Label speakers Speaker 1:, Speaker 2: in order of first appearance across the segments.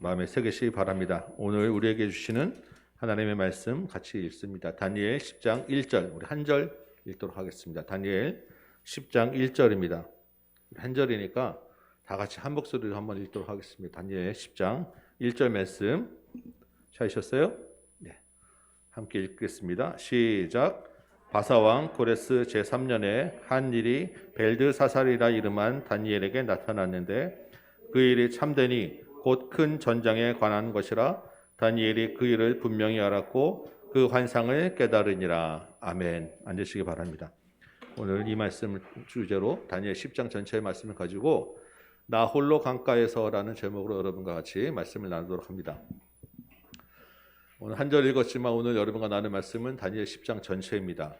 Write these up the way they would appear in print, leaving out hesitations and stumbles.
Speaker 1: 마음에 새기시기 바랍니다. 오늘 우리에게 주시는 하나님의 말씀 같이 읽습니다. 다니엘 10장 1절, 우리 한 절 읽도록 하겠습니다. 다니엘 10장 1절입니다. 한 절이니까 다 같이 한 목소리로 한번 읽도록 하겠습니다. 다니엘 10장 1절 말씀 찾으셨어요? 네, 함께 읽겠습니다. 시작. 바사왕 고레스 제3년에 한 일이 벨드사살이라 이름한 다니엘에게 나타났는데 그 일이 참되니 곧 큰 전장에 관한 것이라. 다니엘이 그 일을 분명히 알았고 그 환상을 깨달으니라. 아멘. 앉으시기 바랍니다. 오늘 이 말씀을 주제로 다니엘 10장 전체의 말씀을 가지고 나 홀로 강가에서라는 제목으로 여러분과 같이 말씀을 나누도록 합니다. 오늘 한 절 읽었지만 오늘 여러분과 나눌 말씀은 다니엘 10장 전체입니다.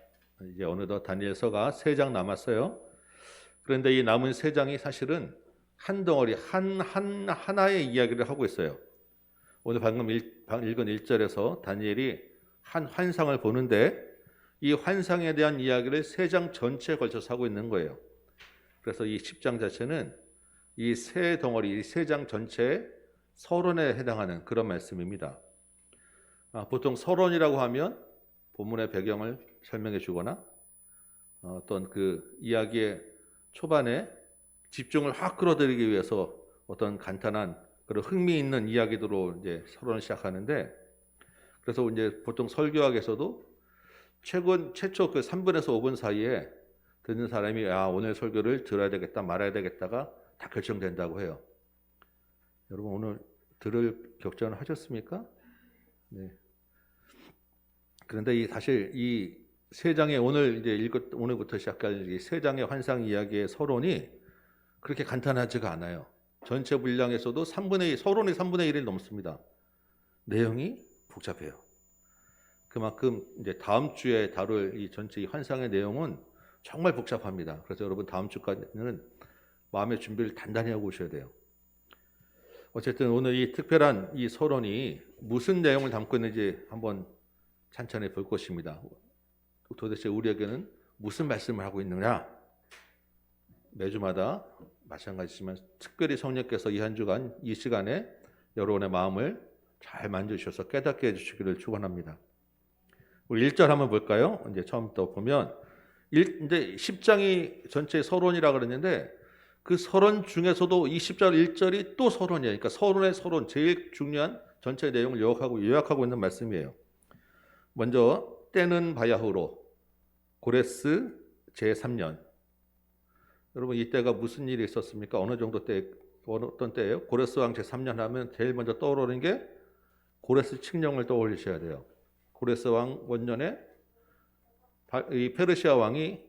Speaker 1: 이제 어느덧 다니엘서가 3장 남았어요. 그런데 이 남은 3장이 사실은 한 덩어리, 하나의 이야기를 하고 있어요. 오늘 방금 읽은 1절에서 다니엘이 한 환상을 보는데 이 환상에 대한 이야기를 3장 전체에 걸쳐서 하고 있는 거예요. 그래서 이 10장 자체는 이 세 덩어리, 이 3장 전체의 서론에 해당하는 그런 말씀입니다. 보통 서론이라고 하면 본문의 배경을 설명해 주거나 어떤 그 이야기의 초반에 집중을 확 끌어들이기 위해서 어떤 간단한 그런 흥미있는 이야기들로 이제 서론을 시작하는데, 그래서 이제 보통 설교학에서도 최초 그 3분에서 5분 사이에 듣는 사람이 오늘 설교를 들어야 되겠다 말아야 되겠다가 다 결정된다고 해요. 여러분 오늘 들을 결정을 하셨습니까? 네. 그런데 사실 이 3장의 오늘부터 시작할 이 3장의 환상 이야기의 서론이 그렇게 간단하지가 않아요. 전체 분량에서도 서론이 3분의 1을 넘습니다. 내용이 복잡해요. 그만큼 이제 다음 주에 다룰 이 전체 이 환상의 내용은 정말 복잡합니다. 그래서 여러분 다음 주까지는 마음의 준비를 단단히 하고 오셔야 돼요. 어쨌든 오늘 이 특별한 이 서론이 무슨 내용을 담고 있는지 한번 찬찬히 볼 것입니다. 도대체 우리에게는 무슨 말씀을 하고 있느냐? 매주마다 마찬가지지만 특별히 성령께서 이 한 주간 이 시간에 여러분의 마음을 잘 만져주셔서 깨닫게 해주시기를 축원합니다. 우리 1절 한번 볼까요? 이제 처음부터 보면 이제 10장이 전체 서론이라 그랬는데 그 서론 중에서도 이 10절 1절이 또 서론이에요. 그러니까 서론의 서론, 제일 중요한 전체 내용을 요약하고 있는 말씀이에요. 먼저 때는 바야흐로 고레스 제3년. 여러분 이때가 무슨 일이 있었습니까? 어떤 때예요? 고레스 왕 제3년 하면 제일 먼저 떠오르는 게 고레스 칙령을 떠올리셔야 돼요. 고레스 왕 원년에 이 페르시아 왕이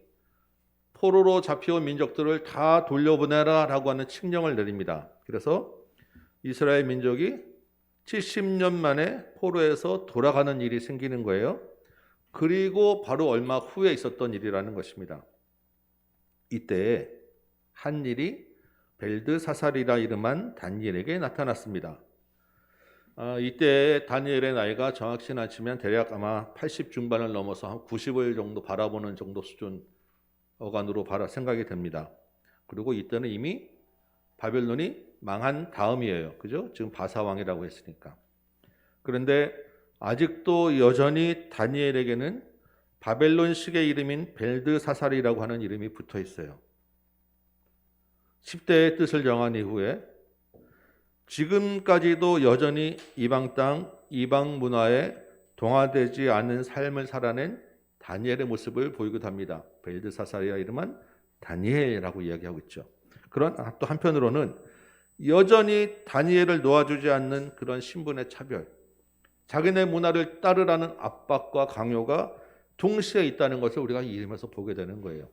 Speaker 1: 포로로 잡혀온 민족들을 다 돌려보내라라고 하는 칙령을 내립니다. 그래서 이스라엘 민족이 70년 만에 포로에서 돌아가는 일이 생기는 거예요. 그리고 바로 얼마 후에 있었던 일이라는 것입니다. 이때 한 일이 벨드사살이라 이름한 다니엘에게 나타났습니다. 이때 다니엘의 나이가 정확치는 않지만 대략 아마 80 중반을 넘어서 한 90을 정도 바라보는 정도 수준 어간으로 생각이 됩니다. 그리고 이때는 이미 바벨론이 망한 다음이에요. 그죠? 지금 바사왕이라고 했으니까. 그런데 아직도 여전히 다니엘에게는 바벨론식의 이름인 벨드사살이라고 하는 이름이 붙어 있어요. 10대의 뜻을 정한 이후에 지금까지도 여전히 이방 땅, 이방 문화에 동화되지 않은 삶을 살아낸 다니엘의 모습을 보이기도 합니다. 벨드사살이라 이름은 다니엘이라고 이야기하고 있죠. 그러나 또 한편으로는 여전히 다니엘을 놓아주지 않는 그런 신분의 차별, 자기네 문화를 따르라는 압박과 강요가 동시에 있다는 것을 우리가 이 이름에서 보게 되는 거예요.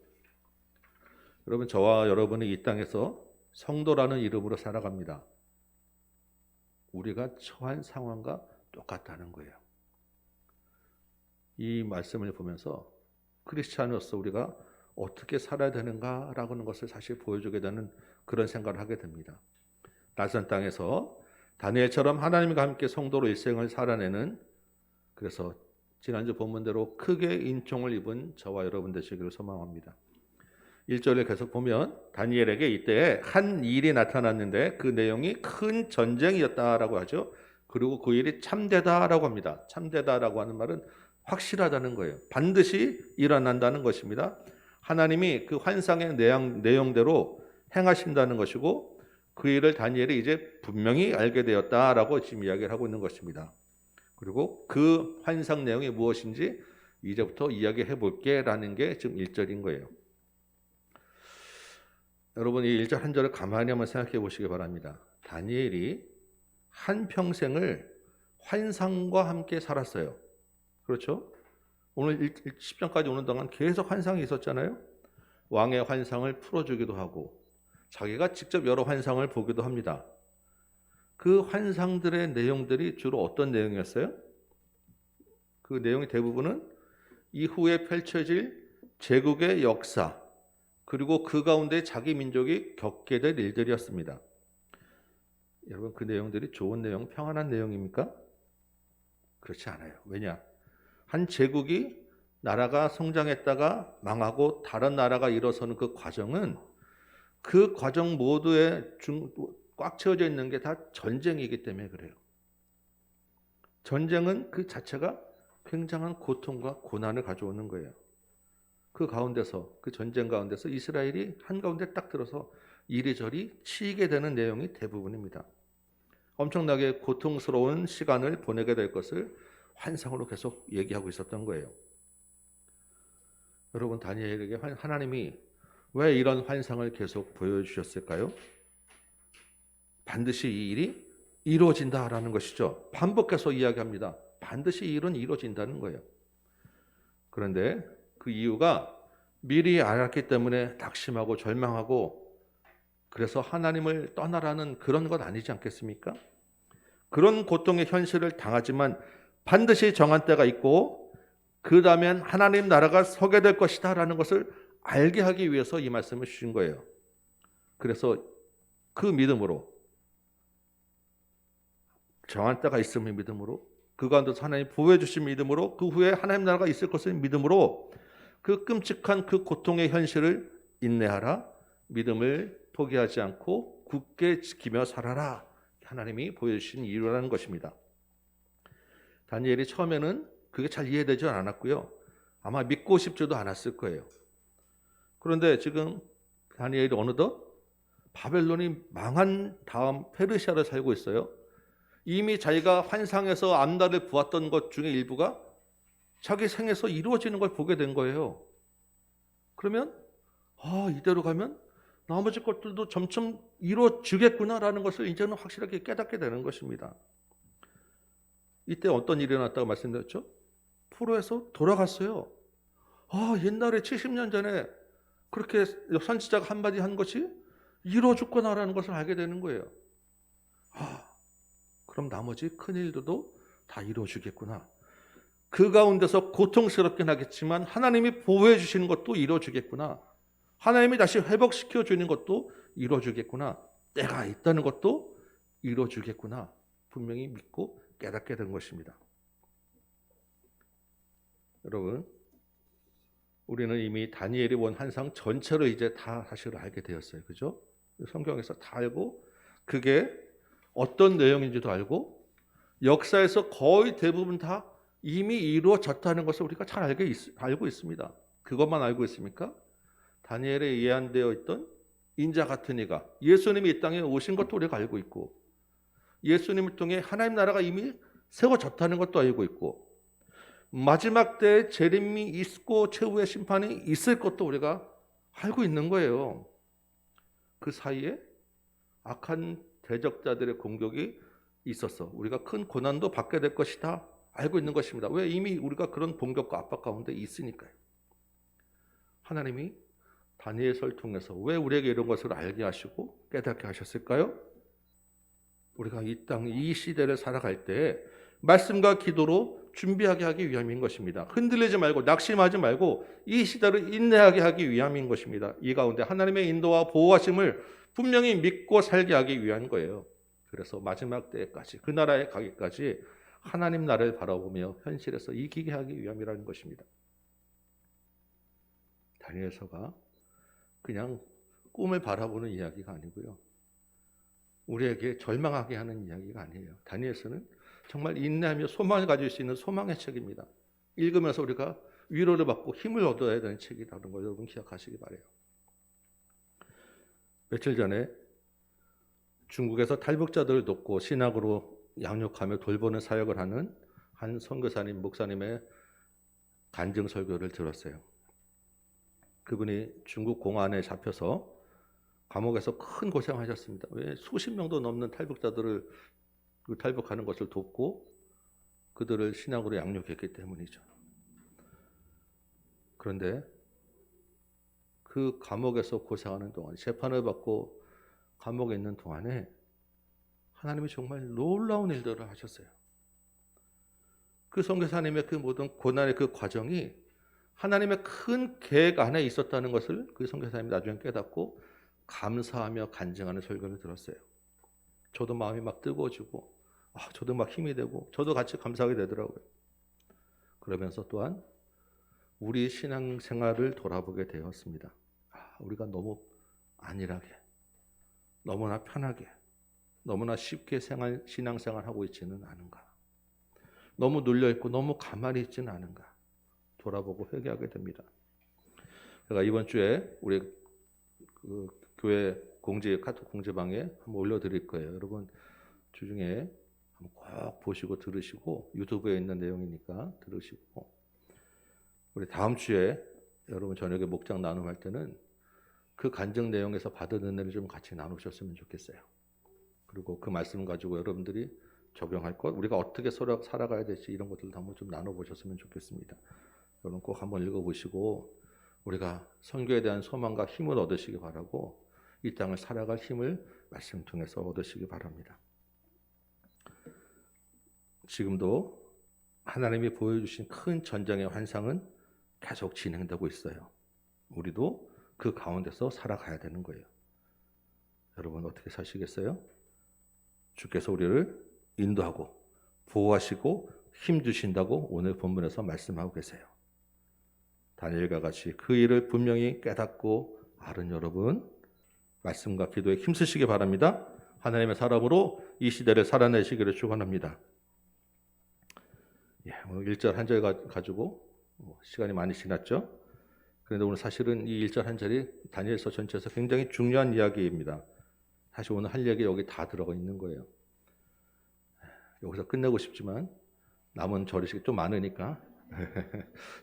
Speaker 1: 여러분 저와 여러분이 이 땅에서 성도라는 이름으로 살아갑니다. 우리가 처한 상황과 똑같다는 거예요. 이 말씀을 보면서 크리스찬으로서 우리가 어떻게 살아야 되는가라고 하는 것을 사실 보여주게 되는 그런 생각을 하게 됩니다. 낯선 땅에서 다니엘처럼 하나님과 함께 성도로 일생을 살아내는, 그래서 지난주 본문대로 크게 인총을 입은 저와 여러분 되시기를 소망합니다. 1절을 계속 보면 다니엘에게 이때 한 일이 나타났는데 그 내용이 큰 전쟁이었다라고 하죠. 그리고 그 일이 참되다라고 합니다. 참되다라고 하는 말은 확실하다는 거예요. 반드시 일어난다는 것입니다. 하나님이 그 환상의 내용대로 행하신다는 것이고 그 일을 다니엘이 이제 분명히 알게 되었다라고 지금 이야기를 하고 있는 것입니다. 그리고 그 환상 내용이 무엇인지 이제부터 이야기해 볼게라는 게 지금 1절인 거예요. 여러분 이 1절 한 절을 가만히 한번 생각해 보시기 바랍니다. 다니엘이 한평생을 환상과 함께 살았어요. 그렇죠? 오늘 10장까지 오는 동안 계속 환상이 있었잖아요. 왕의 환상을 풀어주기도 하고 자기가 직접 여러 환상을 보기도 합니다. 그 환상들의 내용들이 주로 어떤 내용이었어요? 그 내용의 대부분은 이후에 펼쳐질 제국의 역사 그리고 그 가운데 자기 민족이 겪게 될 일들이었습니다. 여러분 그 내용들이 좋은 내용, 평안한 내용입니까? 그렇지 않아요. 왜냐? 한 제국이 나라가 성장했다가 망하고 다른 나라가 일어서는 그 과정은 그 과정 모두에 꽉 채워져 있는 게 다 전쟁이기 때문에 그래요. 전쟁은 그 자체가 굉장한 고통과 고난을 가져오는 거예요. 그 가운데서 그 전쟁 가운데서 이스라엘이 한가운데 딱 들어서 이리저리 치이게 되는 내용이 대부분입니다. 엄청나게 고통스러운 시간을 보내게 될 것을 환상으로 계속 얘기하고 있었던 거예요. 여러분 다니엘에게 하나님이 왜 이런 환상을 계속 보여주셨을까요? 반드시 이 일이 이루어진다라는 것이죠. 반복해서 이야기합니다. 반드시 이 일은 이루어진다는 거예요. 그런데 그 이유가 미리 알았기 때문에 낙심하고 절망하고 그래서 하나님을 떠나라는 그런 것 아니지 않겠습니까? 그런 고통의 현실을 당하지만 반드시 정한 때가 있고 그 다음엔 하나님 나라가 서게 될 것이다 라는 것을 알게 하기 위해서 이 말씀을 주신 거예요. 그래서 그 믿음으로 정한 때가 있음을 믿음으로 그 가운데서 하나님 보호해 주신 믿음으로 그 후에 하나님 나라가 있을 것을 믿음으로 그 끔찍한 그 고통의 현실을 인내하라. 믿음을 포기하지 않고 굳게 지키며 살아라. 하나님이 보여주신 이유라는 것입니다. 다니엘이 처음에는 그게 잘 이해되지 않았고요. 아마 믿고 싶지도 않았을 거예요. 그런데 지금 다니엘이 어느덧 바벨론이 망한 다음 페르시아를 살고 있어요. 이미 자기가 환상에서 앞날을 보았던 것 중에 일부가 자기 생에서 이루어지는 걸 보게 된 거예요. 그러면 이대로 가면 나머지 것들도 점점 이루어지겠구나라는 것을 이제는 확실하게 깨닫게 되는 것입니다. 이때 어떤 일이 일어났다고 말씀드렸죠? 포로에서 돌아갔어요. 옛날에 70년 전에 그렇게 선지자가 한마디 한 것이 이루어졌구나라는 것을 알게 되는 거예요. 그럼 나머지 큰 일들도 다 이루어지겠구나. 그 가운데서 고통스럽긴 하겠지만 하나님이 보호해 주시는 것도 이루어지겠구나. 하나님이 다시 회복시켜 주는 것도 이루어지겠구나. 때가 있다는 것도 이루어지겠구나. 분명히 믿고 깨닫게 된 것입니다. 여러분, 우리는 이미 다니엘이 본 환상 전체를 이제 다 사실 알게 되었어요. 그죠? 성경에서 다 알고 그게 어떤 내용인지도 알고 역사에서 거의 대부분 다 이미 이루어졌다는 것을 우리가 잘 알고 있습니다. 그것만 알고 있습니까? 다니엘에 예언되어 있던 인자 같은 이가 예수님이 이 땅에 오신 것도 우리가 알고 있고 예수님을 통해 하나님 나라가 이미 세워졌다는 것도 알고 있고 마지막 때에 재림이 있고 최후의 심판이 있을 것도 우리가 알고 있는 거예요. 그 사이에 악한 대적자들의 공격이 있어서 우리가 큰 고난도 받게 될 것이다 알고 있는 것입니다. 왜? 이미 우리가 그런 공격과 압박 가운데 있으니까요. 하나님이 다니엘서를 통해서 왜 우리에게 이런 것을 알게 하시고 깨닫게 하셨을까요? 우리가 이 땅, 이 시대를 살아갈 때 말씀과 기도로 준비하게 하기 위함인 것입니다. 흔들리지 말고 낙심하지 말고 이 시대를 인내하게 하기 위함인 것입니다. 이 가운데 하나님의 인도와 보호하심을 분명히 믿고 살게 하기 위한 거예요. 그래서 마지막 때까지 그 나라에 가기까지 하나님 나라를 바라보며 현실에서 이기게 하기 위함이라는 것입니다. 다니엘서가 그냥 꿈을 바라보는 이야기가 아니고요. 우리에게 절망하게 하는 이야기가 아니에요. 다니엘서는 정말 인내하며 소망을 가질 수 있는 소망의 책입니다. 읽으면서 우리가 위로를 받고 힘을 얻어야 되는 책이라는 걸 여러분 기억하시기 바라요. 며칠 전에 중국에서 탈북자들을 돕고 신학으로 양육하며 돌보는 사역을 하는 한 선교사님, 목사님의 간증 설교를 들었어요. 그분이 중국 공안에 잡혀서 감옥에서 큰 고생하셨습니다. 왜 수십 명도 넘는 탈북자들을 탈북하는 것을 돕고 그들을 신앙으로 양육했기 때문이죠. 그런데 그 감옥에서 고생하는 동안, 재판을 받고 감옥에 있는 동안에 하나님이 정말 놀라운 일들을 하셨어요. 그 선교사님의 그 모든 고난의 그 과정이 하나님의 큰 계획 안에 있었다는 것을 그 선교사님이 나중에 깨닫고 감사하며 간증하는 설교를 들었어요. 저도 마음이 막 뜨거워지고 저도 막 힘이 되고 저도 같이 감사하게 되더라고요. 그러면서 또한 우리 신앙생활을 돌아보게 되었습니다. 우리가 너무 안일하게, 너무나 편하게, 너무나 쉽게 신앙생활하고 있지는 않은가. 너무 눌려있고 너무 가만히 있지는 않은가. 돌아보고 회개하게 됩니다. 제가 이번 주에 우리 그 교회 카톡 공지방에 한번 올려드릴 거예요. 여러분 주중에 한번 꼭 보시고 들으시고, 유튜브에 있는 내용이니까 들으시고, 우리 다음 주에 여러분 저녁에 목장 나눔할 때는 그 간증 내용에서 받은 은혜를 좀 같이 나누셨으면 좋겠어요. 그리고 그 말씀 가지고 여러분들이 적용할 것, 우리가 어떻게 살아가야 될지 이런 것들도 한번 좀 나눠보셨으면 좋겠습니다. 여러분 꼭 한번 읽어보시고 우리가 선교에 대한 소망과 힘을 얻으시기 바라고, 이 땅을 살아갈 힘을 말씀 통해서 얻으시기 바랍니다. 지금도 하나님이 보여주신 큰 전쟁의 환상은 계속 진행되고 있어요. 우리도 그 가운데서 살아가야 되는 거예요. 여러분 어떻게 사시겠어요? 주께서 우리를 인도하고 보호하시고 힘 주신다고 오늘 본문에서 말씀하고 계세요. 다니엘과 같이 그 일을 분명히 깨닫고 아는 여러분, 말씀과 기도에 힘쓰시기 바랍니다. 하나님의 사람으로 이 시대를 살아내시기를 축원합니다. 오늘 1절 한 절 가지고 시간이 많이 지났죠. 그런데 오늘 사실은 이 1절 한 절이 다니엘서 전체에서 굉장히 중요한 이야기입니다. 사실 오늘 할 얘기 여기 다 들어가 있는 거예요. 여기서 끝내고 싶지만 남은 절이 좀 많으니까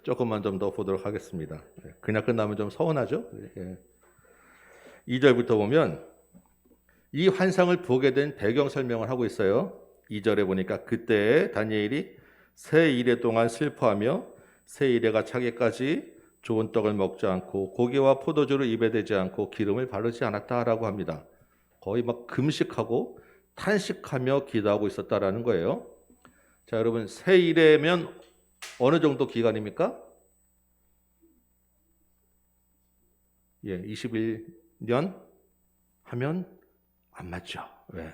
Speaker 1: 조금만 좀 더 보도록 하겠습니다. 그냥 끝나면 좀 서운하죠. 2절부터 보면 이 환상을 보게 된 배경 설명을 하고 있어요. 2절에 보니까 그때 다니엘이 세 이래 동안 슬퍼하며 세 이래가 차기까지 좋은 떡을 먹지 않고 고기와 포도주를 입에 대지 않고 기름을 바르지 않았다라고 합니다. 거의 막 금식하고 탄식하며 기도하고 있었다라는 거예요. 자, 여러분 세 이래면 어느 정도 기간입니까? 21년 하면 안 맞죠. 왜?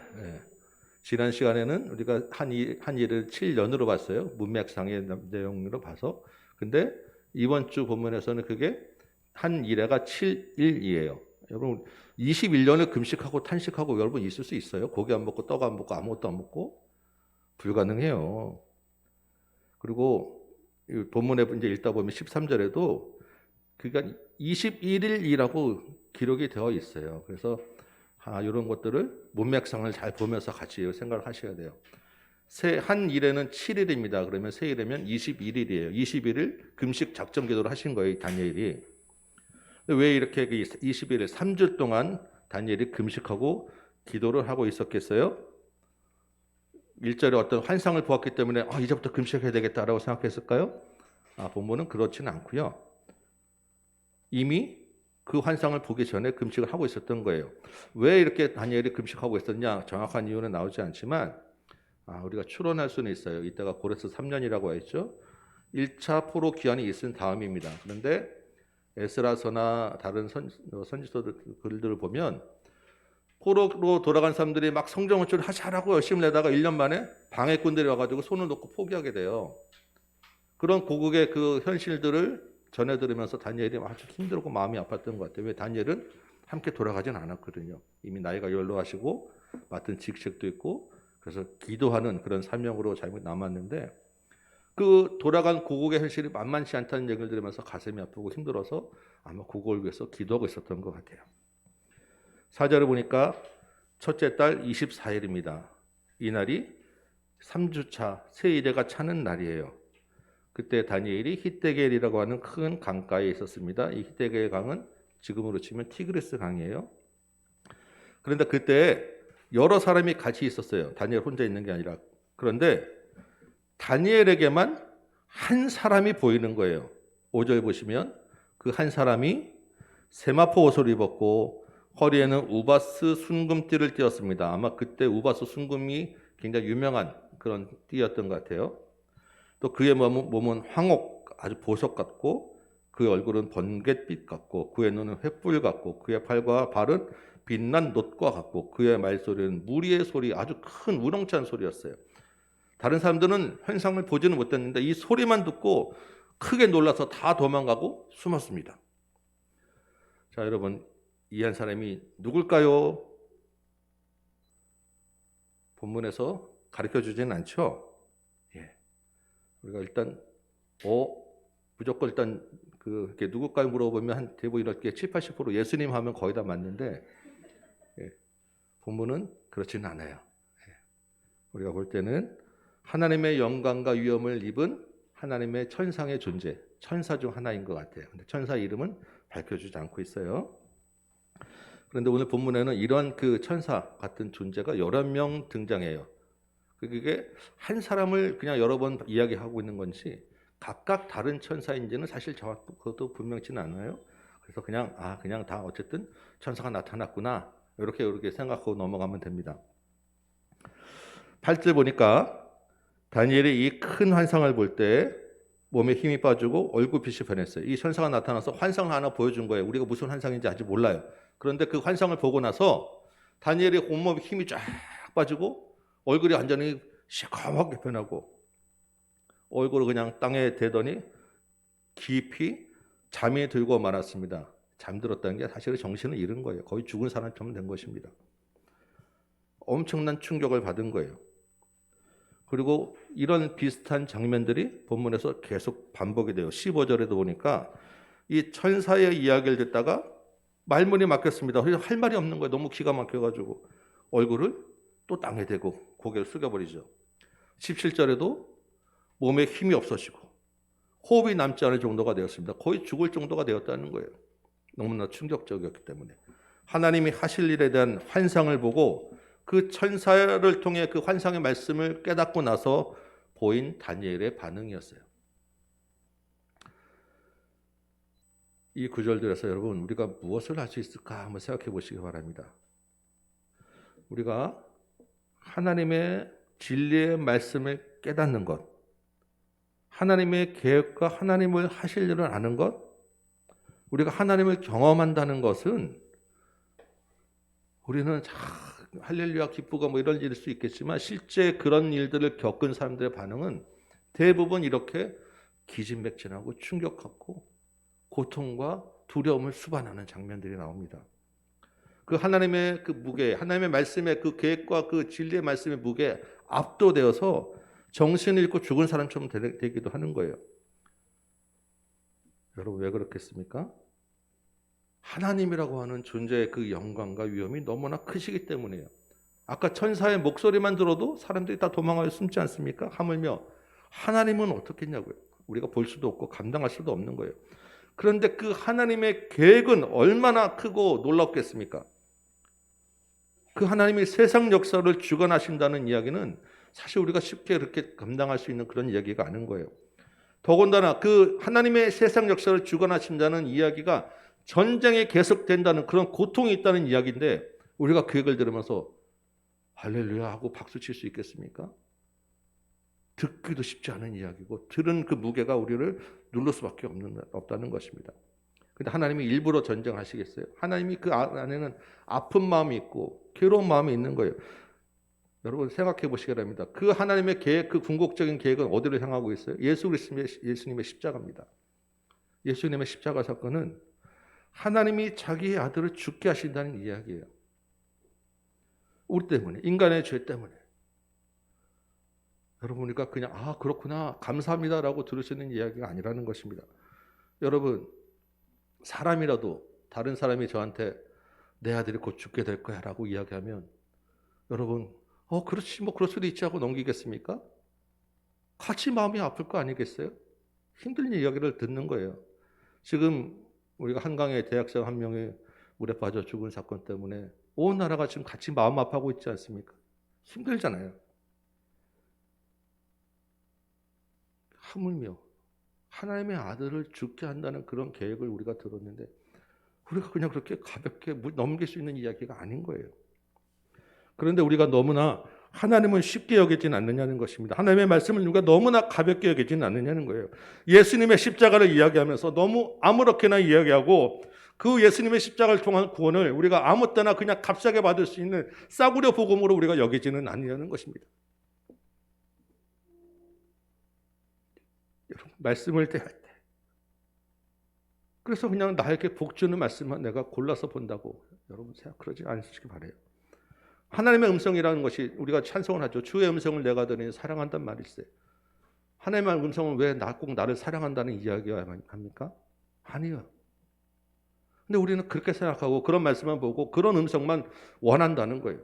Speaker 1: 지난 시간에는 우리가 한 일을 7년으로 봤어요. 문맥상의 내용으로 봐서. 근데 이번 주 본문에서는 그게 한 일회가 7일이에요. 여러분 21년을 금식하고 탄식하고 여러분 있을 수 있어요? 고기 안 먹고 떡 안 먹고 아무것도 안 먹고? 불가능해요. 그리고 본문에 이제 읽다 보면 13절에도 그러니까 21일이라고 기록이 되어 있어요. 그래서 이런 것들을 문맥상을 잘 보면서 같이 생각을 하셔야 돼요. 한 일에는 7일입니다. 그러면 세 일이면 21일이에요. 21일 금식 작정 기도를 하신 거예요, 다니엘이. 왜 이렇게 21일 3주 동안 다니엘이 금식하고 기도를 하고 있었겠어요? 1절에 어떤 환상을 보았기 때문에 이제부터 금식해야 되겠다라고 생각했을까요? 본문은 그렇지는 않고요. 이미 그 환상을 보기 전에 금식을 하고 있었던 거예요. 왜 이렇게 다니엘이 금식하고 있었냐? 정확한 이유는 나오지 않지만 우리가 추론할 수는 있어요. 이때가 고레스 3년이라고 했죠. 1차 포로 기한이 있은 다음입니다. 그런데 에스라서나 다른 선지서들 글들을 보면 포로로 돌아간 사람들이 막 성전 건축을 하자라고 열심히 내다가 1년 만에 방해꾼들이 와가지고 손을 놓고 포기하게 돼요. 그런 고국의 그 현실들을 전해 들으면서 다니엘이 아주 힘들고 마음이 아팠던 것 같아요. 왜? 다니엘은 함께 돌아가진 않았거든요. 이미 나이가 연로하시고 맡은 직책도 있고 그래서 기도하는 그런 사명으로 잘 남았는데 그 돌아간 고국의 현실이 만만치 않다는 얘기를 들으면서 가슴이 아프고 힘들어서 아마 고국을 위해서 기도하고 있었던 것 같아요. 4절을 보니까 첫째 달 24일입니다. 이날이 3주차 세일해가 차는 날이에요. 그때 다니엘이 히데겔이라고 하는 큰 강가에 있었습니다. 이 히데겔 강은 지금으로 치면 티그리스 강이에요. 그런데 그때 여러 사람이 같이 있었어요. 다니엘 혼자 있는 게 아니라. 그런데 다니엘에게만 한 사람이 보이는 거예요. 5절 보시면 그 한 사람이 세마포 옷을 입었고 허리에는 우바스 순금띠를 띠었습니다. 아마 그때 우바스 순금이 굉장히 유명한 그런 띠였던 것 같아요. 또 그의 몸은 황옥, 아주 보석 같고 그의 얼굴은 번갯빛 같고 그의 눈은 횃불 같고 그의 팔과 발은 빛난 놋과 같고 그의 말소리는 무리의 소리, 아주 큰 우렁찬 소리였어요. 다른 사람들은 환상을 보지는 못했는데 이 소리만 듣고 크게 놀라서 다 도망가고 숨었습니다. 자, 여러분, 이 한 사람이 누굴까요? 본문에서 가르쳐주지는 않죠. 예. 우리가 일단 무조건 일단 이렇게 누굴까요 물어보면 한 대부분 이렇게 70-80% 예수님 하면 거의 다 맞는데 예. 본문은 그렇지는 않아요. 예. 우리가 볼 때는 하나님의 영광과 위엄을 입은 하나님의 천상의 존재, 천사 중 하나인 것 같아요. 근데 천사 이름은 밝혀주지 않고 있어요. 그런데 오늘 본문에는 이런 그 천사 같은 존재가 여러 명 등장해요. 그게 한 사람을 그냥 여러 번 이야기하고 있는 건지 각각 다른 천사인지는 사실 그것도 분명치는 않아요. 그래서 그냥 다 어쨌든 천사가 나타났구나 이렇게 생각하고 넘어가면 됩니다. 8절 보니까 다니엘이 이 큰 환상을 볼 때 몸에 힘이 빠지고 얼굴빛이 변했어요. 이 천사가 나타나서 환상을 하나 보여준 거예요. 우리가 무슨 환상인지 아직 몰라요. 그런데 그 환상을 보고 나서 다니엘의 온몸에 힘이 쫙 빠지고 얼굴이 완전히 시커멓게 변하고 얼굴을 그냥 땅에 대더니 깊이 잠이 들고 말았습니다. 잠들었다는 게 사실은 정신을 잃은 거예요. 거의 죽은 사람처럼 된 것입니다. 엄청난 충격을 받은 거예요. 그리고 이런 비슷한 장면들이 본문에서 계속 반복이 돼요. 15절에도 보니까 이 천사의 이야기를 듣다가 말문이 막혔습니다. 할 말이 없는 거예요. 너무 기가 막혀가지고 얼굴을 또 땅에 대고 고개를 숙여버리죠. 17절에도 몸에 힘이 없어지고 호흡이 남지 않을 정도가 되었습니다. 거의 죽을 정도가 되었다는 거예요. 너무나 충격적이었기 때문에. 하나님이 하실 일에 대한 환상을 보고 그 천사를 통해 그 환상의 말씀을 깨닫고 나서 보인 다니엘의 반응이었어요. 이 구절들에서 여러분 우리가 무엇을 할 수 있을까 한번 생각해 보시기 바랍니다. 우리가 하나님의 진리의 말씀을 깨닫는 것, 하나님의 계획과 하나님을 하실 일을 아는 것, 우리가 하나님을 경험한다는 것은 우리는 할렐루야 기쁘고 뭐 이런 일일 수 있겠지만 실제 그런 일들을 겪은 사람들의 반응은 대부분 이렇게 기진맥진하고 충격받고 고통과 두려움을 수반하는 장면들이 나옵니다. 그 하나님의 그 무게, 하나님의 말씀의 그 계획과 그 진리의 말씀의 무게에 압도되어서 정신을 잃고 죽은 사람처럼 되기도 하는 거예요. 여러분 왜 그렇겠습니까? 하나님이라고 하는 존재의 그 영광과 위엄이 너무나 크시기 때문이에요. 아까 천사의 목소리만 들어도 사람들이 다 도망가서 숨지 않습니까? 하물며 하나님은 어떻겠냐고요. 우리가 볼 수도 없고 감당할 수도 없는 거예요. 그런데 그 하나님의 계획은 얼마나 크고 놀랍겠습니까? 그 하나님이 세상 역사를 주관하신다는 이야기는 사실 우리가 쉽게 그렇게 감당할 수 있는 그런 이야기가 아닌 거예요. 더군다나 그 하나님의 세상 역사를 주관하신다는 이야기가 전쟁에 계속된다는 그런 고통이 있다는 이야기인데 우리가 그 얘기를 들으면서 할렐루야 하고 박수 칠 수 있겠습니까? 듣기도 쉽지 않은 이야기고 들은 그 무게가 우리를 누를 수밖에 없다는 것입니다. 그런데 하나님이 일부러 전쟁하시겠어요? 하나님이 그 안에는 아픈 마음이 있고 괴로운 마음이 있는 거예요. 여러분 생각해 보시기 바랍니다. 그 하나님의 계획, 그 궁극적인 계획은 어디로 향하고 있어요? 예수님의 십자가입니다. 예수님의 십자가 사건은 하나님이 자기의 아들을 죽게 하신다는 이야기예요. 우리 때문에, 인간의 죄 때문에. 여러분, 우리가 그냥 그렇구나, 감사합니다라고 들을 수 있는 이야기가 아니라는 것입니다. 여러분, 사람이라도 다른 사람이 저한테 내 아들이 곧 죽게 될 거야 라고 이야기하면 여러분, 그렇지, 뭐 그럴 수도 있지 하고 넘기겠습니까? 같이 마음이 아플 거 아니겠어요? 힘든 이야기를 듣는 거예요. 지금 우리가 한강에 대학생 한 명이 물에 빠져 죽은 사건 때문에 온 나라가 지금 같이 마음 아파하고 있지 않습니까? 힘들잖아요. 하물며 하나님의 아들을 죽게 한다는 그런 계획을 우리가 들었는데 우리가 그냥 그렇게 가볍게 넘길 수 있는 이야기가 아닌 거예요. 그런데 우리가 너무나 하나님은 쉽게 여기진 않느냐는 것입니다. 하나님의 말씀을 우리가 너무나 가볍게 여기진 않느냐는 거예요. 예수님의 십자가를 이야기하면서 너무 아무렇게나 이야기하고 그 예수님의 십자가를 통한 구원을 우리가 아무 때나 그냥 값싸게 받을 수 있는 싸구려 복음으로 우리가 여기지는 않느냐는 것입니다. 여러분, 말씀을 대할 때 그래서 그냥 나에게 복 주는 말씀만 내가 골라서 본다고 여러분 그러지 않으시기 바라요. 하나님의 음성이라는 것이 우리가 찬송을 하죠. 주의 음성을 내가 들으니 사랑한단 말일세. 하나님의 음성은 왜 꼭 나를 사랑한다는 이야기가 합니까? 아니요. 근데 우리는 그렇게 생각하고 그런 말씀만 보고 그런 음성만 원한다는 거예요.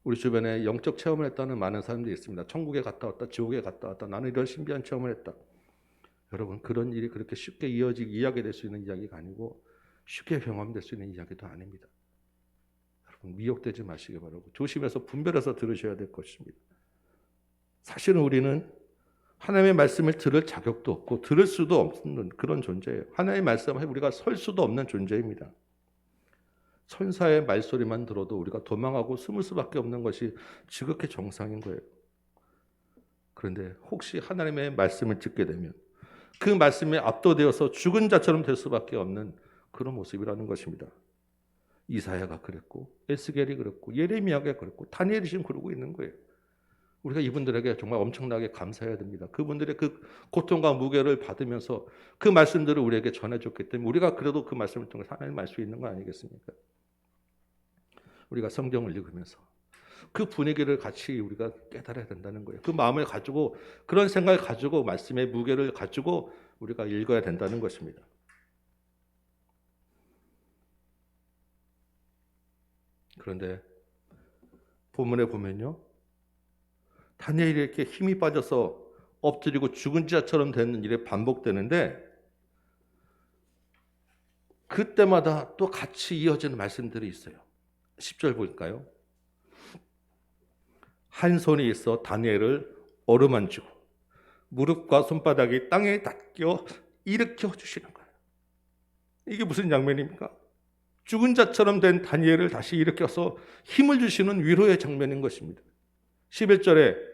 Speaker 1: 우리 주변에 영적 체험을 했다는 많은 사람들이 있습니다. 천국에 갔다 왔다, 지옥에 갔다 왔다. 나는 이런 신비한 체험을 했다. 여러분, 그런 일이 그렇게 쉽게 이야기될 수 있는 이야기가 아니고 쉽게 경험될 수 있는 이야기도 아닙니다. 여러분, 미혹되지 마시기 바라고 조심해서 분별해서 들으셔야 될 것입니다. 사실은 우리는 하나님의 말씀을 들을 자격도 없고 들을 수도 없는 그런 존재예요. 하나님의 말씀에 우리가 설 수도 없는 존재입니다. 천사의 말소리만 들어도 우리가 도망하고 숨을 수밖에 없는 것이 지극히 정상인 거예요. 그런데 혹시 하나님의 말씀을 듣게 되면 그 말씀에 압도되어서 죽은 자처럼 될 수밖에 없는 그런 모습이라는 것입니다. 이사야가 그랬고 에스겔이 그랬고 예레미야가 그랬고 다니엘이 지금 그러고 있는 거예요. 우리가 이분들에게 정말 엄청나게 감사해야 됩니다. 그분들의 그 고통과 무게를 받으면서 그 말씀들을 우리에게 전해줬기 때문에 우리가 그래도 그 말씀을 통해서 하나님을 알 수 있는 거 아니겠습니까? 우리가 성경을 읽으면서 그 분위기를 같이 우리가 깨달아야 된다는 거예요. 그 마음을 가지고 그런 생각을 가지고 말씀의 무게를 가지고 우리가 읽어야 된다는 것입니다. 그런데 본문에 보면요, 다니엘이 이렇게 힘이 빠져서 엎드리고 죽은 자처럼 되는 일이 반복되는데 그때마다 또 같이 이어지는 말씀들이 있어요. 10절 볼까요? 한 손이 있어 다니엘을 어루만지고 무릎과 손바닥이 땅에 닿겨 일으켜 주시는 거예요. 이게 무슨 장면입니까? 죽은 자처럼 된 다니엘을 다시 일으켜서 힘을 주시는 위로의 장면인 것입니다. 11절에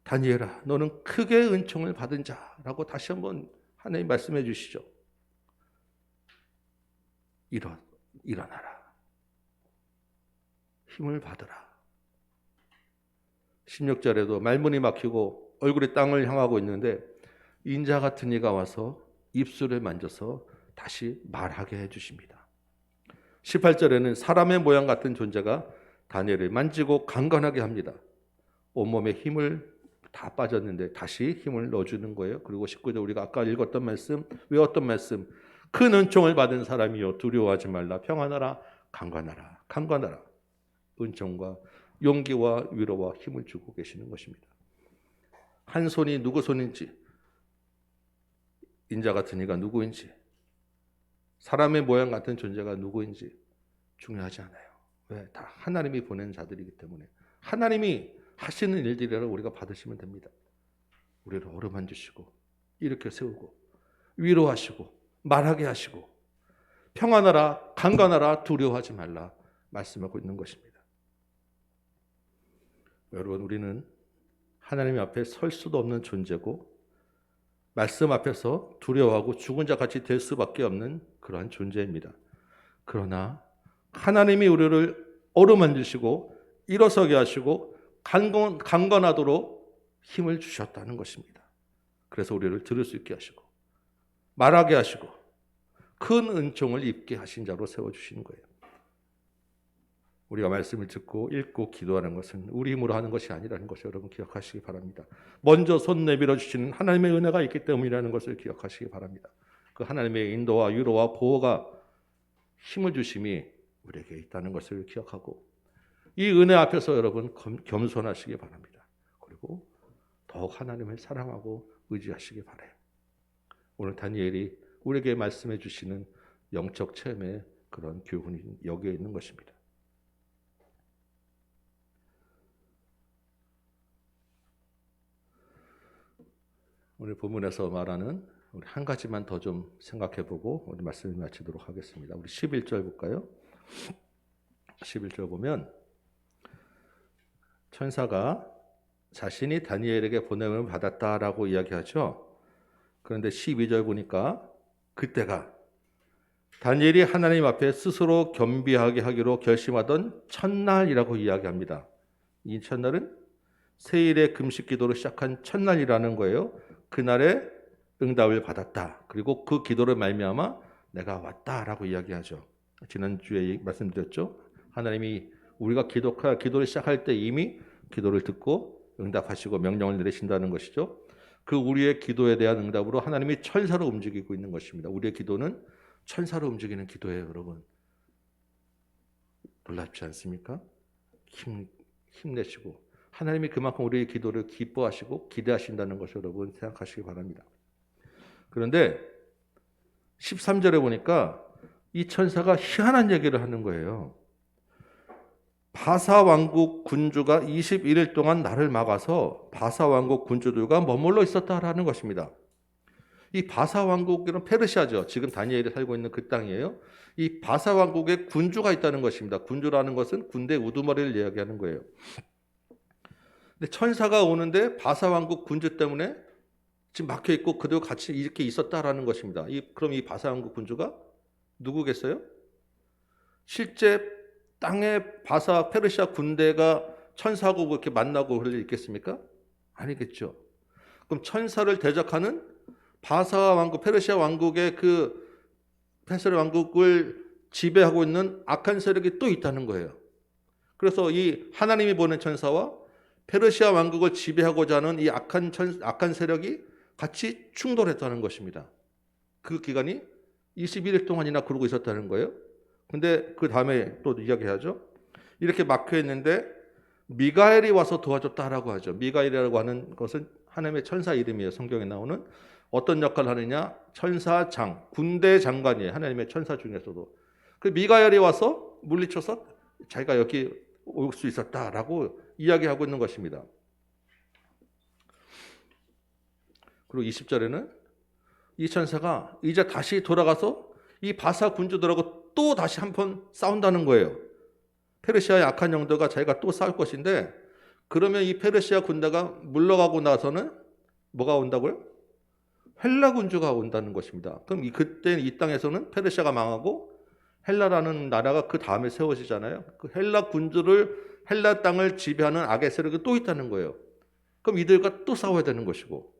Speaker 1: 다니엘아 너는 크게 은총을 받은 자라고 다시 한번 하나님 말씀해 주시죠. 일어나라. 힘을 받으라. 16절에도 말문이 막히고 얼굴이 땅을 향하고 있는데 인자 같은 이가 와서 입술을 만져서 다시 말하게 해주십니다. 18절에는 사람의 모양 같은 존재가 다니엘을 만지고 강건하게 합니다. 온몸에 힘을 다 빠졌는데 다시 힘을 넣어주는 거예요. 그리고 19절 우리가 아까 읽었던 말씀, 외웠던 말씀, 큰 은총을 받은 사람이여 두려워하지 말라. 평안하라. 강건하라. 강건하라. 은총과 용기와 위로와 힘을 주고 계시는 것입니다. 한 손이 누구 손인지, 인자 같은 이가 누구인지, 사람의 모양 같은 존재가 누구인지 중요하지 않아요. 왜? 다 하나님이 보낸 자들이기 때문에 하나님이 하시는 일들이라고 우리가 받으시면 됩니다. 우리를 어루만지시고 일으켜 세우고 위로하시고 말하게 하시고 평안하라, 강건하라, 두려워하지 말라 말씀하고 있는 것입니다. 여러분, 우리는 하나님 앞에 설 수도 없는 존재고 말씀 앞에서 두려워하고 죽은 자같이 될 수밖에 없는 그러한 존재입니다. 그러나 하나님이 우리를 어루만지시고 일어서게 하시고 강건하도록 힘을 주셨다는 것입니다. 그래서 우리를 들을 수 있게 하시고 말하게 하시고 큰 은총을 입게 하신 자로 세워주시는 거예요. 우리가 말씀을 듣고 읽고 기도하는 것은 우리 힘으로 하는 것이 아니라는 것을 여러분 기억하시기 바랍니다. 먼저 손 내밀어 주시는 하나님의 은혜가 있기 때문이라는 것을 기억하시기 바랍니다. 그 하나님의 인도와 위로와 보호가 힘을 주심이 우리에게 있다는 것을 기억하고 이 은혜 앞에서 여러분 겸손하시기 바랍니다. 그리고 더욱 하나님을 사랑하고 의지하시기 바라요. 오늘 다니엘이 우리에게 말씀해 주시는 영적 체험의 그런 교훈이 여기에 있는 것입니다. 오늘 본문에서 말하는 우리 한 가지만 더 좀 생각해보고 우리 말씀을 마치도록 하겠습니다. 우리 11절 볼까요? 11절 보면 천사가 자신이 다니엘에게 보냄을 받았다라고 이야기하죠. 그런데 12절 보니까 그때가 다니엘이 하나님 앞에 스스로 겸비하게 하기로 결심하던 첫날이라고 이야기합니다. 이 첫날은 세일의 금식 기도로 시작한 첫날이라는 거예요. 그날에 응답을 받았다. 그리고 그 기도를 말미암아 내가 왔다라고 이야기하죠. 지난주에 말씀드렸죠. 하나님이 우리가 기도를 시작할 때 이미 기도를 듣고 응답하시고 명령을 내리신다는 것이죠. 그 우리의 기도에 대한 응답으로 하나님이 천사로 움직이고 있는 것입니다. 우리의 기도는 천사로 움직이는 기도예요, 여러분. 놀랍지 않습니까? 힘내시고 하나님이 그만큼 우리의 기도를 기뻐하시고 기대하신다는 것을 여러분 생각하시기 바랍니다. 그런데 13절에 보니까 이 천사가 희한한 얘기를 하는 거예요. 바사 왕국 군주가 21일 동안 나를 막아서 바사 왕국 군주들과 머물러 있었다라는 것입니다. 이 바사 왕국은 페르시아죠. 지금 다니엘이 살고 있는 그 땅이에요. 이 바사 왕국에 군주가 있다는 것입니다. 군주라는 것은 군대 우두머리를 이야기하는 거예요. 근데 천사가 오는데 바사 왕국 군주 때문에 지금 막혀 있고 그들과 같이 이렇게 있었다라는 것입니다. 그럼 이 바사 왕국 군주가 누구겠어요? 실제 땅에 바사 페르시아 군대가 천사하고 이렇게 만나고 그럴 일 있겠습니까? 아니겠죠. 그럼 천사를 대적하는 바사 왕국, 페르시아 왕국의 그 페르시아 왕국을 지배하고 있는 악한 세력이 또 있다는 거예요. 그래서 이 하나님이 보낸 천사와 페르시아 왕국을 지배하고자 하는 이 악한 세력이 같이 충돌했다는 것입니다. 그 기간이 21일 동안이나 그러고 있었다는 거예요. 근데 그 다음에 또 이야기하죠. 이렇게 막혀 있는데 미가엘이 와서 도와줬다라고 하죠. 미가엘이라고 하는 것은 하나님의 천사 이름이에요. 성경에 나오는. 어떤 역할을 하느냐? 천사장, 군대 장관이에요. 하나님의 천사 중에서도. 그 미가엘이 와서 물리쳐서 자기가 여기 올 수 있었다라고 이야기하고 있는 것입니다. 그리고 20절에는 이 천사가 이제 다시 돌아가서 이 바사 군주들하고 또 다시 한번 싸운다는 거예요. 페르시아의 악한 영도가 자기가 또 싸울 것인데 그러면 이 페르시아 군대가 물러가고 나서는 뭐가 온다고요? 헬라 군주가 온다는 것입니다. 그럼 그때 이 땅에서는 페르시아가 망하고 헬라라는 나라가 그 다음에 세워지잖아요. 그 헬라 땅을 지배하는 악의 세력이 또 있다는 거예요. 그럼 이들과 또 싸워야 되는 것이고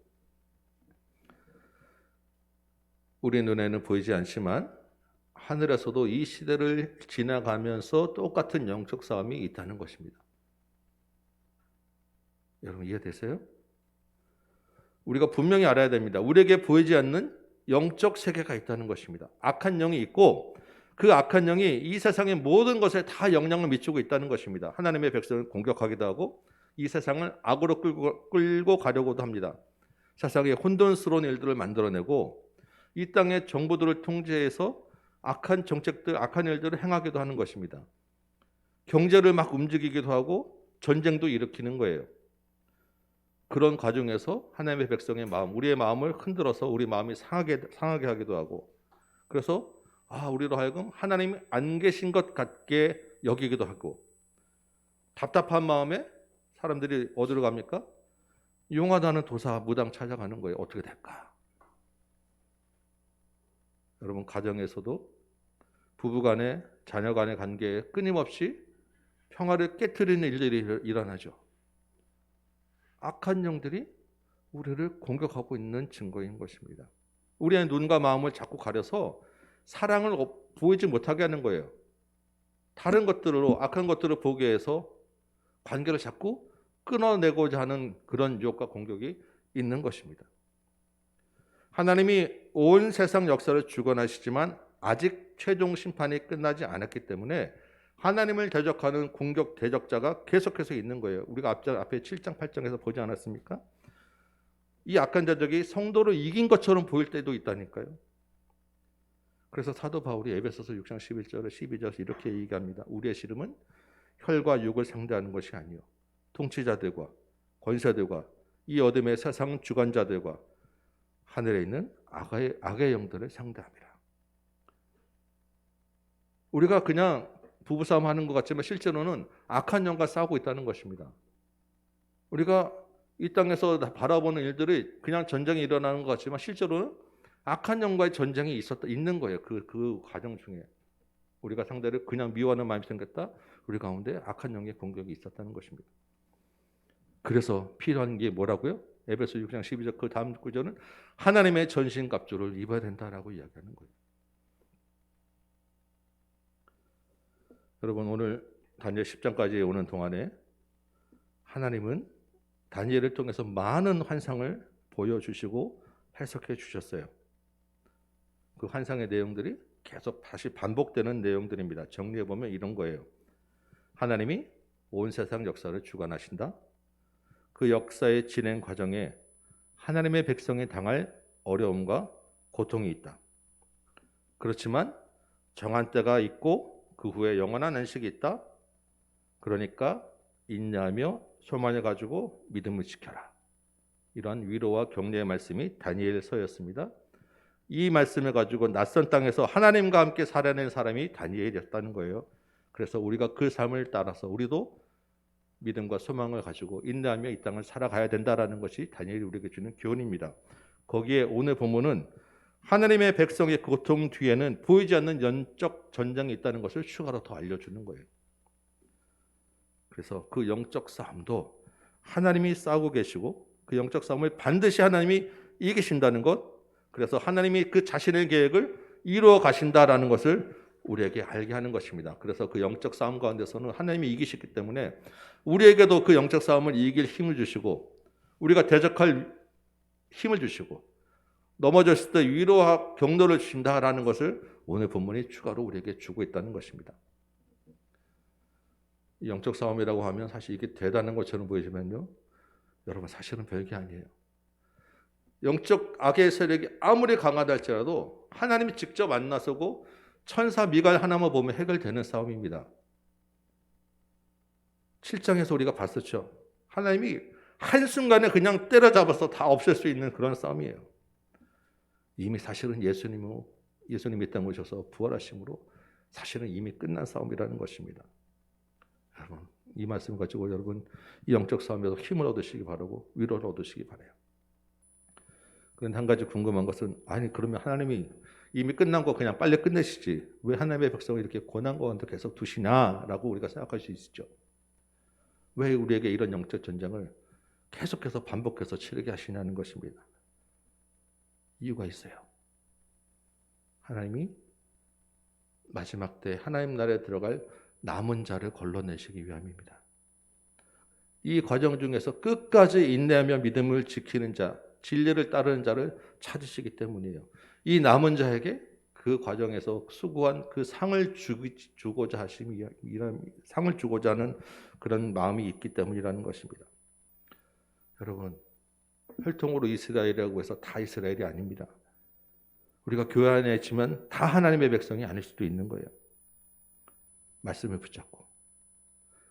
Speaker 1: 우리 눈에는 보이지 않지만 하늘에서도 이 시대를 지나가면서 똑같은 영적 싸움이 있다는 것입니다. 여러분 이해되세요? 우리가 분명히 알아야 됩니다. 우리에게 보이지 않는 영적 세계가 있다는 것입니다. 악한 영이 있고 그 악한 영이 이 세상의 모든 것에 다 영향을 미치고 있다는 것입니다. 하나님의 백성을 공격하기도 하고 이 세상을 악으로 끌고 가려고도 합니다. 세상에 혼돈스러운 일들을 만들어내고 이 땅의 정부들을 통제해서 악한 정책들, 악한 일들을 행하기도 하는 것입니다. 경제를 막 움직이기도 하고 전쟁도 일으키는 거예요. 그런 과정에서 하나님의 백성의 마음, 우리의 마음을 흔들어서 우리 마음이 상하게 하기도 하고 그래서 우리로 하여금 하나님이 안 계신 것 같게 여기기도 하고 답답한 마음에 사람들이 어디로 갑니까? 용하다는 도사 무당 찾아가는 거예요. 어떻게 될까? 여러분 가정에서도 부부간의 자녀간의 관계에 끊임없이 평화를 깨트리는 일들이 일어나죠. 악한 영들이 우리를 공격하고 있는 증거인 것입니다. 우리의 눈과 마음을 자꾸 가려서 사랑을 보이지 못하게 하는 거예요. 다른 것들로 악한 것들을 보게 해서 관계를 자꾸 끊어내고자 하는 그런 유혹과 공격이 있는 것입니다. 하나님이 온 세상 역사를 주관하시지만 아직 최종 심판이 끝나지 않았기 때문에 하나님을 대적하는 공격 대적자가 계속해서 있는 거예요. 우리가 앞에 7장 8장에서 보지 않았습니까? 이 악한 자적이 성도를 이긴 것처럼 보일 때도 있다니까요. 그래서 사도 바울이 에베소서 6장 11절에 12절에서 이렇게 얘기합니다. 우리의 씨름은 혈과 육을 상대하는 것이 아니요 통치자들과 권세들과 이 어둠의 세상 주관자들과 하늘에 있는 악의 영들을 상대합니다. 우리가 그냥 부부싸움 하는 것 같지만 실제로는 악한 영과 싸우고 있다는 것입니다. 우리가 이 땅에서 바라보는 일들이 그냥 전쟁이 일어나는 것 같지만 실제로는 악한 영과의 전쟁이 있는 거예요. 그 과정 중에 우리가 상대를 그냥 미워하는 마음이 생겼다. 우리 가운데 악한 영의 공격이 있었다는 것입니다. 그래서 필요한 게 뭐라고요? 에베소 6장 12절 그 다음 구절은 하나님의 전신갑주를 입어야 된다라고 이야기하는 거예요. 여러분 오늘 다니엘 10장까지 오는 동안에 하나님은 다니엘을 통해서 많은 환상을 보여주시고 해석해 주셨어요. 그 환상의 내용들이 계속 다시 반복되는 내용들입니다. 정리해보면 이런 거예요. 하나님이 온 세상 역사를 주관하신다. 그 역사의 진행 과정에 하나님의 백성이 당할 어려움과 고통이 있다. 그렇지만 정한 때가 있고 그 후에 영원한 안식이 있다. 그러니까 인내하며 소망을 가지고 믿음을 지켜라. 이러한 위로와 격려의 말씀이 다니엘서였습니다. 이 말씀을 가지고 낯선 땅에서 하나님과 함께 살아낸 사람이 다니엘이었다는 거예요. 그래서 우리가 그 삶을 따라서 우리도 믿음과 소망을 가지고 인내하며 이 땅을 살아가야 된다라는 것이 다니엘이 우리에게 주는 교훈입니다. 거기에 오늘 본문은 하나님의 백성의 고통 뒤에는 보이지 않는 영적 전쟁이 있다는 것을 추가로 더 알려주는 거예요. 그래서 그 영적 싸움도 하나님이 싸우고 계시고 그 영적 싸움을 반드시 하나님이 이기신다는 것, 그래서 하나님이 그 자신의 계획을 이루어 가신다라는 것을 우리에게 알게 하는 것입니다. 그래서 그 영적 싸움 가운데서는 하나님이 이기시기 때문에 우리에게도 그 영적 싸움을 이길 힘을 주시고 우리가 대적할 힘을 주시고 넘어졌을 때 위로와 격려를 주신다라는 것을 오늘 본문이 추가로 우리에게 주고 있다는 것입니다. 영적 싸움이라고 하면 사실 이게 대단한 것처럼 보이지만요, 여러분 사실은 별게 아니에요. 영적 악의 세력이 아무리 강하다 할지라도 하나님이 직접 안 나서고 천사 미가엘 하나만 보면 해결되는 싸움입니다. 7장에서 우리가 봤었죠. 하나님이 한순간에 그냥 때려잡아서 다 없앨 수 있는 그런 싸움이에요. 이미 사실은 예수님이 땅에 오셔서 부활하심으로 사실은 이미 끝난 싸움이라는 것입니다. 여러분 이 말씀 가지고 여러분 이 영적 싸움에서 힘을 얻으시기 바라고 위로를 얻으시기 바라요. 그런데 한 가지 궁금한 것은 아니 그러면 하나님이 이미 끝난 거 그냥 빨리 끝내시지 왜 하나님의 백성을 이렇게 고난 가운데 계속 두시냐라고 우리가 생각할 수 있죠. 왜 우리에게 이런 영적 전쟁을 계속해서 반복해서 치르게 하시냐는 것입니다. 이유가 있어요. 하나님이 마지막 때 하나님 나라에 들어갈 남은 자를 걸러내시기 위함입니다. 이 과정 중에서 끝까지 인내하며 믿음을 지키는 자, 진리를 따르는 자를 찾으시기 때문이에요. 이 남은 자에게 그 과정에서 수고한 그 상을 주고자 하심이 이런 상을 주고자 하는 그런 마음이 있기 때문이라는 것입니다. 여러분, 혈통으로 이스라엘이라고 해서 다 이스라엘이 아닙니다. 우리가 교회 안에 있지만 다 하나님의 백성이 아닐 수도 있는 거예요. 말씀을 붙잡고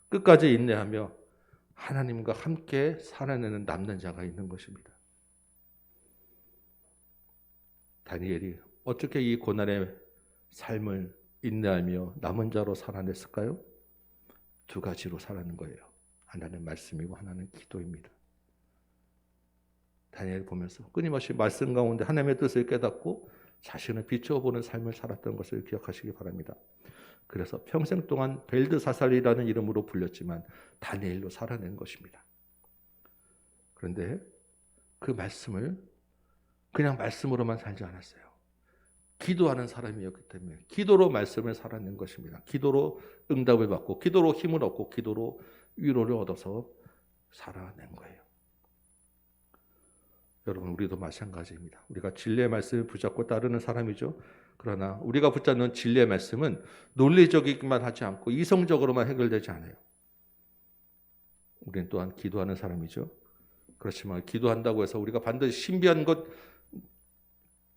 Speaker 1: 끝까지 인내하며 하나님과 함께 살아내는 남는 자가 있는 것입니다. 다니엘이 어떻게 이 고난의 삶을 인내하며 남은 자로 살아냈을까요? 두 가지로 살아낸 거예요. 하나는 말씀이고 하나는 기도입니다. 다니엘을 보면서 끊임없이 말씀 가운데 하나님의 뜻을 깨닫고 자신을 비추어보는 삶을 살았던 것을 기억하시기 바랍니다. 그래서 평생 동안 벨드사살이라는 이름으로 불렸지만 다니엘로 살아낸 것입니다. 그런데 그 말씀을 그냥 말씀으로만 살지 않았어요. 기도하는 사람이었기 때문에 기도로 말씀을 살아낸 것입니다. 기도로 응답을 받고 기도로 힘을 얻고 기도로 위로를 얻어서 살아낸 거예요. 여러분, 우리도 마찬가지입니다. 우리가 진리의 말씀을 붙잡고 따르는 사람이죠. 그러나 우리가 붙잡는 진리의 말씀은 논리적이기만 하지 않고 이성적으로만 해결되지 않아요. 우리는 또한 기도하는 사람이죠. 그렇지만 기도한다고 해서 우리가 반드시 신비한 것,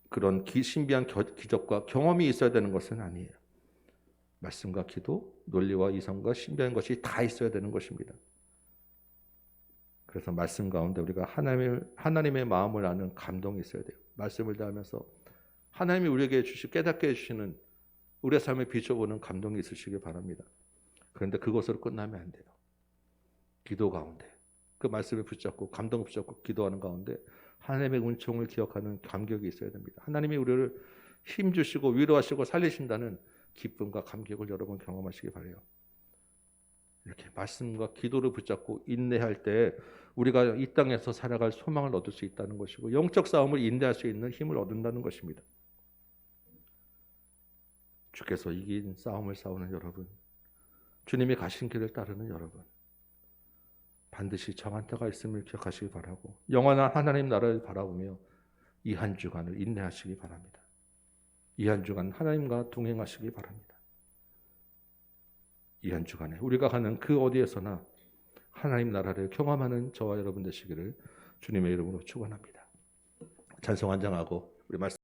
Speaker 1: 그런 신비한 기적과 경험이 있어야 되는 것은 아니에요. 말씀과 기도, 논리와 이성과 신비한 것이 다 있어야 되는 것입니다. 그래서 말씀 가운데 우리가 하나님의 마음을 아는 감동이 있어야 돼요. 말씀을 다하면서 하나님이 우리에게 깨닫게 해주시는 우리의 삶에 비춰보는 감동이 있으시길 바랍니다. 그런데 그것으로 끝나면 안 돼요. 기도 가운데 그 말씀을 붙잡고 감동을 붙잡고 기도하는 가운데 하나님의 은총을 기억하는 감격이 있어야 됩니다. 하나님이 우리를 힘주시고 위로하시고 살리신다는 기쁨과 감격을 여러분 경험하시기 바라요. 이렇게 말씀과 기도를 붙잡고 인내할 때 우리가 이 땅에서 살아갈 소망을 얻을 수 있다는 것이고 영적 싸움을 인내할 수 있는 힘을 얻는다는 것입니다. 주께서 이긴 싸움을 싸우는 여러분, 주님이 가신 길을 따르는 여러분, 반드시 정한 때가 있음을 기억하시기 바라고 영원한 하나님 나라를 바라보며 이 한 주간을 인내하시기 바랍니다. 이 한 주간 하나님과 동행하시기 바랍니다. 이 한 주간에 우리가 가는 그 어디에서나 하나님 나라를 경험하는 저와 여러분 되시기를 주님의 이름으로 축원합니다. 찬송 한장하고 우리 말씀